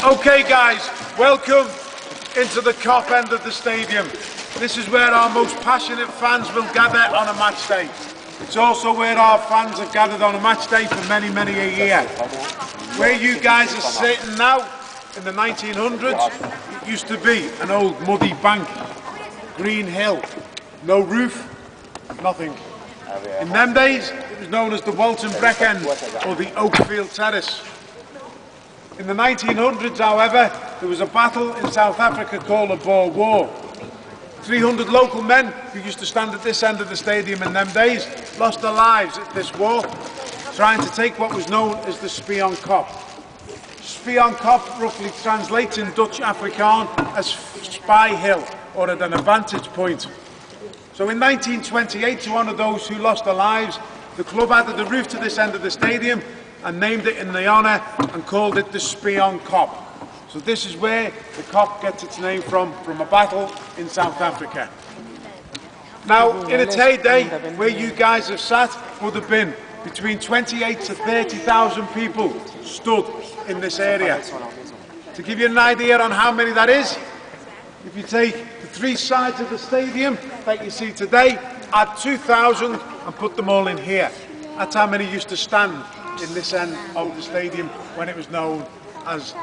Okay guys, welcome into the Kop end of the stadium. This is where our most passionate fans will gather on a match day. It's also where our fans have gathered on a match day for many a year. Where you guys are sitting now, in the 1900s, it used to be an old muddy bank, green hill, no roof, nothing. In them days, it was known as the Walton Breck End or the Oakfield Terrace. In the 1900s, however, there was a battle in South Africa called the Boer War. 300 local men who used to stand at this end of the stadium in them days lost their lives at this war, trying to take what was known as the Spion Kop. Spion Kop roughly translates in Dutch Afrikaans as spy hill or at an advantage point. So in 1928, to honour those who lost their lives, the club added the roof to this end of the stadium and named it in the honour and called it the Spion Kop. So this is where the Kop gets its name from a battle in South Africa. Now, in its heyday, where you guys have sat would have been between 28 to 30,000 people stood in this area. To give you an idea on how many that is, if you take the three sides of the stadium that you see today, add 2,000 and put them all in here. That's how many used to stand in this end of the stadium when it was known as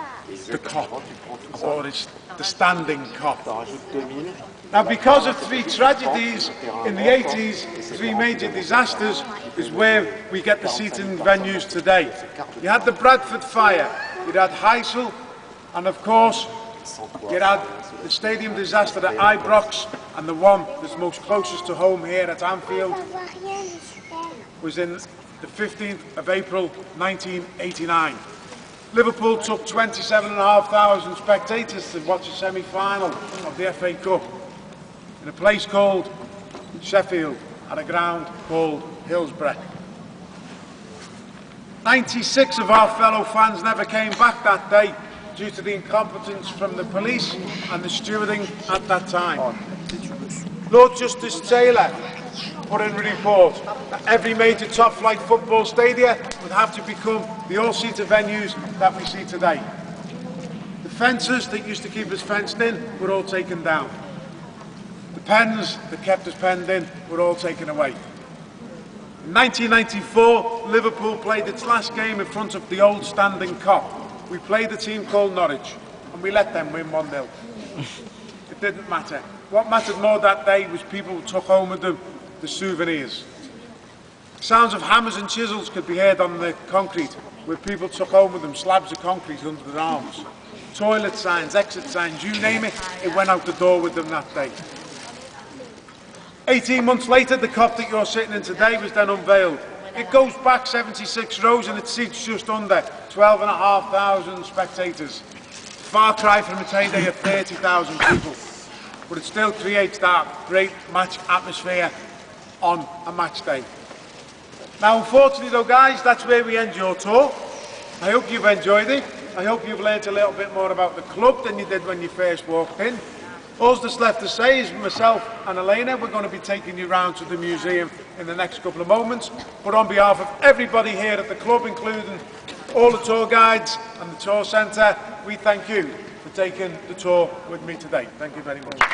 the Kop, or the standing Kop. Now, because of three tragedies in the 80s, three major disasters, is where we get the seating venues today. You had the Bradford fire, you had Heysel, and of course, you had the stadium disaster at Ibrox, and the one that's most closest to home here at Anfield was in the 15th of April 1989. Liverpool took 27,500 spectators to watch a semi-final of the FA Cup in a place called Sheffield at a ground called Hillsborough. 96 of our fellow fans never came back that day due to the incompetence from the police and the stewarding at that time. Lord Justice Taylor put in a report that every major top-flight football stadium would have to become the all-seater venues that we see today. The fences that used to keep us fenced in were all taken down. The pens that kept us penned in were all taken away. In 1994, Liverpool played its last game in front of the old standing Kop. We played a team called Norwich, and we let them win 1-0. It didn't matter. What mattered more that day was people took home with them the souvenirs. Sounds of hammers and chisels could be heard on the concrete, where people took home with them slabs of concrete under their arms. Toilet signs, exit signs, you name it, it went out the door with them that day. 18 months later, the Kop that you're sitting in today was then unveiled. It goes back 76 rows and it seats just under 12,500 spectators. Far cry from its heyday of 30,000 people. But it still creates that great match atmosphere on a match day. Now, unfortunately though guys, that's where we end your tour. I hope you've enjoyed it. I hope you've learnt a little bit more about the club than you did when you first walked in. All that's left to say is myself and Elena, we're going to be taking you round to the museum in the next couple of moments. But on behalf of everybody here at the club, including all the tour guides and the tour centre, we thank you for taking the tour with me today. Thank you very much.